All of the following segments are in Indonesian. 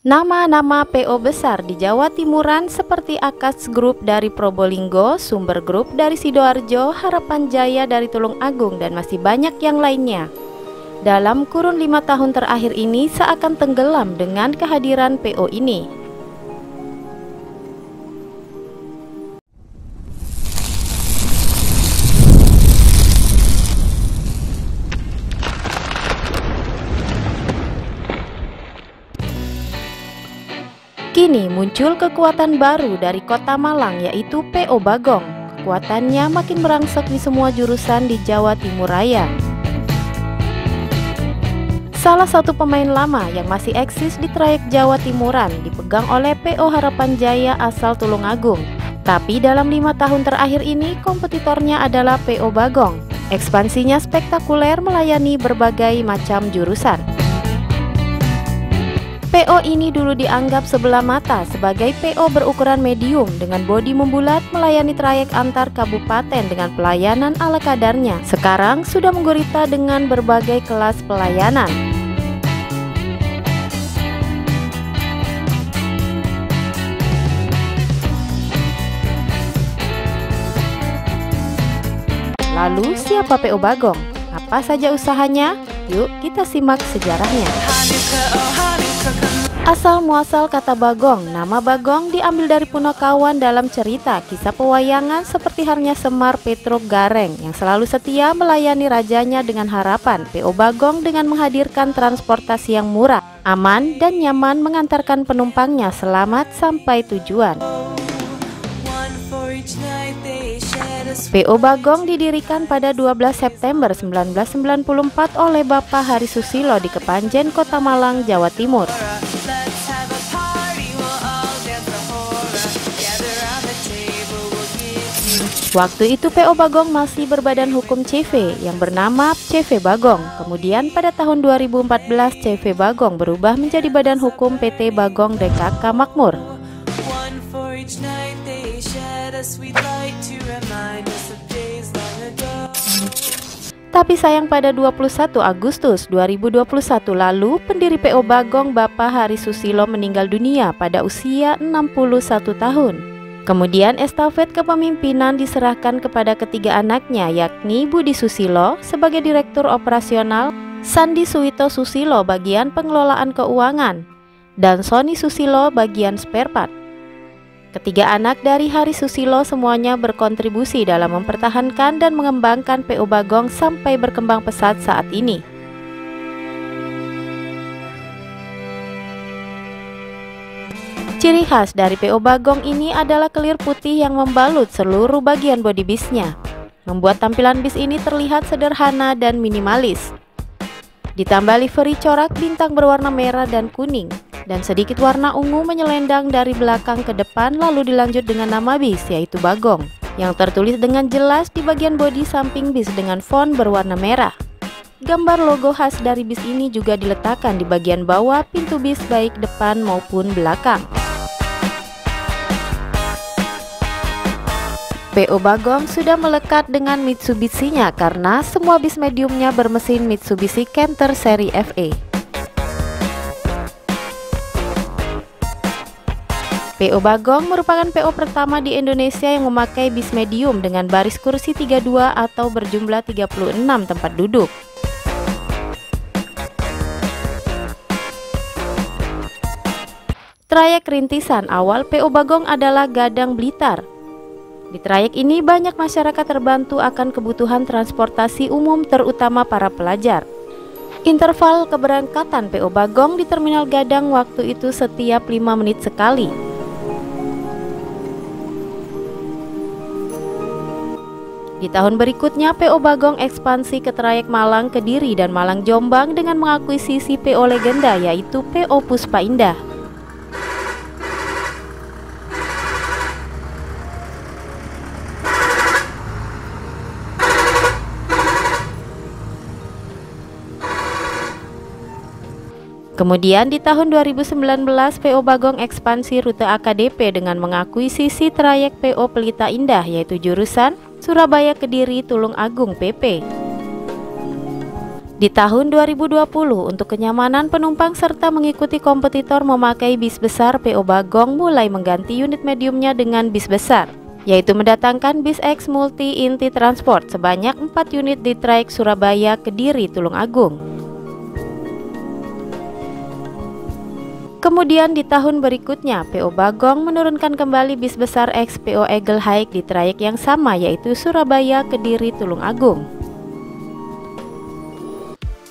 Nama-nama PO besar di Jawa Timuran seperti Akas Group dari Probolinggo, Sumber Group dari Sidoarjo, Harapan Jaya dari Tulung Agung, dan masih banyak yang lainnya. Dalam kurun 5 tahun terakhir ini seakan tenggelam dengan kehadiran PO ini. Kini muncul kekuatan baru dari Kota Malang, yaitu PO Bagong. Kekuatannya makin merangsek di semua jurusan di Jawa Timur Raya. Salah satu pemain lama yang masih eksis di trayek Jawa Timuran dipegang oleh PO Harapan Jaya asal Tulung Agung. Tapi dalam 5 tahun terakhir ini kompetitornya adalah PO Bagong. Ekspansinya spektakuler melayani berbagai macam jurusan. PO ini dulu dianggap sebelah mata sebagai PO berukuran medium dengan bodi membulat melayani trayek antar kabupaten dengan pelayanan ala kadarnya. Sekarang sudah menggurita dengan berbagai kelas pelayanan. Lalu siapa PO Bagong? Apa saja usahanya? Yuk kita simak sejarahnya. Asal-muasal kata Bagong, nama Bagong diambil dari Punokawan dalam cerita kisah pewayangan seperti halnya Semar Petruk Gareng yang selalu setia melayani rajanya dengan harapan PO Bagong dengan menghadirkan transportasi yang murah, aman, dan nyaman mengantarkan penumpangnya selamat sampai tujuan. PO Bagong didirikan pada 12 September 1994 oleh Bapak Hari Susilo di Kepanjen, Kota Malang, Jawa Timur. Waktu itu PO Bagong masih berbadan hukum CV yang bernama CV Bagong. Kemudian pada tahun 2014 CV Bagong berubah menjadi badan hukum PT Bagong DKK Makmur. Tapi sayang pada 21 Agustus 2021 lalu pendiri PO Bagong Bapak Hari Susilo meninggal dunia pada usia 61 tahun. Kemudian estafet kepemimpinan diserahkan kepada ketiga anaknya, yakni Budi Susilo sebagai Direktur Operasional, Sandi Suwito Susilo bagian pengelolaan keuangan, dan Sony Susilo bagian spare part. Ketiga anak dari Hari Susilo semuanya berkontribusi dalam mempertahankan dan mengembangkan PO Bagong sampai berkembang pesat saat ini. Ciri khas dari PO Bagong ini adalah kelir putih yang membalut seluruh bagian bodi bisnya, membuat tampilan bis ini terlihat sederhana dan minimalis. Ditambah livery corak bintang berwarna merah dan kuning, dan sedikit warna ungu menyelendang dari belakang ke depan, lalu dilanjut dengan nama bis yaitu Bagong, yang tertulis dengan jelas di bagian bodi samping bis dengan font berwarna merah. Gambar logo khas dari bis ini juga diletakkan di bagian bawah pintu bis baik depan maupun belakang. PO Bagong sudah melekat dengan Mitsubishi-nya karena semua bis mediumnya bermesin Mitsubishi Canter seri FE. PO Bagong merupakan PO pertama di Indonesia yang memakai bis medium dengan baris kursi 32 atau berjumlah 36 tempat duduk. Trayek rintisan awal PO Bagong adalah Gadang Blitar. Di trayek ini banyak masyarakat terbantu akan kebutuhan transportasi umum terutama para pelajar. Interval keberangkatan PO Bagong di Terminal Gadang waktu itu setiap 5 menit sekali. Di tahun berikutnya PO Bagong ekspansi ke trayek Malang Kediri dan Malang Jombang dengan mengakuisisi PO legenda yaitu PO Puspa Indah. Kemudian di tahun 2019 PO Bagong ekspansi rute AKDP dengan mengakuisisi trayek PO Pelita Indah yaitu jurusan Surabaya Kediri Tulung Agung PP. Di tahun 2020, untuk kenyamanan penumpang serta mengikuti kompetitor memakai bis besar, PO Bagong mulai mengganti unit mediumnya dengan bis besar, yaitu mendatangkan bis X Multi Inti Transport sebanyak 4 unit di trayek Surabaya Kediri Tulungagung. Kemudian di tahun berikutnya, PO Bagong menurunkan kembali bis besar X PO Eagle Hike di trayek yang sama, yaitu Surabaya Kediri Tulungagung.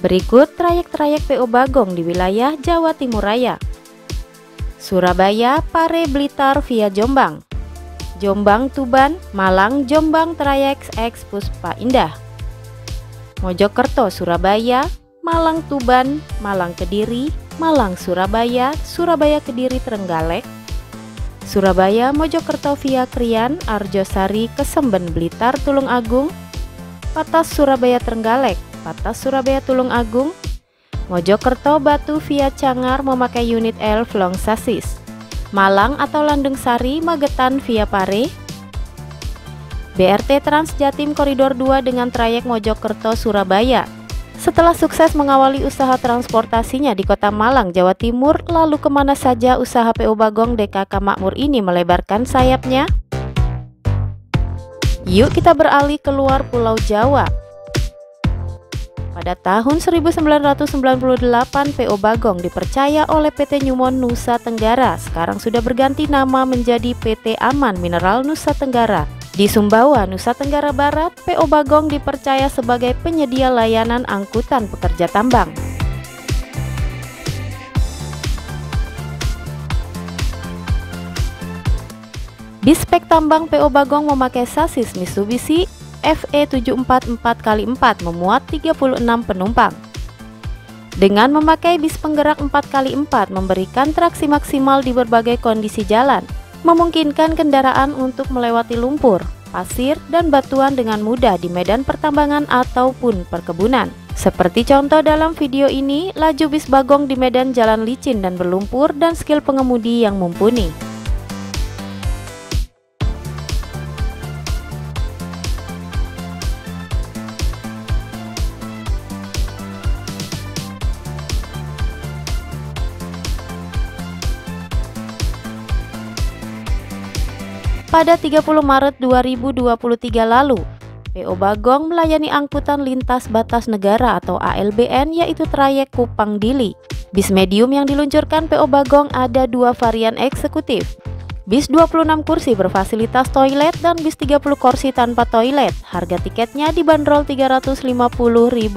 Berikut trayek-trayek PO Bagong di wilayah Jawa Timur Raya. Surabaya Pare Blitar via Jombang, Jombang Tuban, Malang Jombang trayek X Puspa Indah, Mojokerto Surabaya, Malang Tuban, Malang Kediri, Malang Surabaya, Surabaya Kediri Trenggalek, Surabaya Mojokerto via Krian, Arjosari Kesemben Blitar Tulungagung, Patas Surabaya Trenggalek, Patas Surabaya Tulungagung, Mojokerto Batu via Cangar memakai unit L long sasis, Malang atau Landung Sari Magetan via Pare, BRT Trans Jatim Koridor 2 dengan trayek Mojokerto Surabaya. Setelah sukses mengawali usaha transportasinya di Kota Malang, Jawa Timur, lalu kemana saja usaha PO Bagong DKK Makmur ini melebarkan sayapnya? Yuk kita beralih keluar Pulau Jawa. Pada tahun 1998, PO Bagong dipercaya oleh PT Newmont Nusa Tenggara, sekarang sudah berganti nama menjadi PT Aman Mineral Nusa Tenggara. Di Sumbawa, Nusa Tenggara Barat, PO Bagong dipercaya sebagai penyedia layanan angkutan pekerja tambang. Di spek tambang, PO Bagong memakai sasis Mitsubishi FE744x4 memuat 36 penumpang. Dengan memakai bis penggerak 4x4 memberikan traksi maksimal di berbagai kondisi jalan, memungkinkan kendaraan untuk melewati lumpur, pasir, dan batuan dengan mudah di medan pertambangan ataupun perkebunan. Seperti contoh dalam video ini, laju bis Bagong di medan jalan licin dan berlumpur dan skill pengemudi yang mumpuni. Pada 30 Maret 2023 lalu, PO Bagong melayani angkutan lintas batas negara atau ALBN, yaitu trayek Kupang Dili. Bis medium yang diluncurkan PO Bagong ada 2 varian eksekutif, bis 26 kursi berfasilitas toilet dan bis 30 kursi tanpa toilet. Harga tiketnya dibanderol Rp350.000.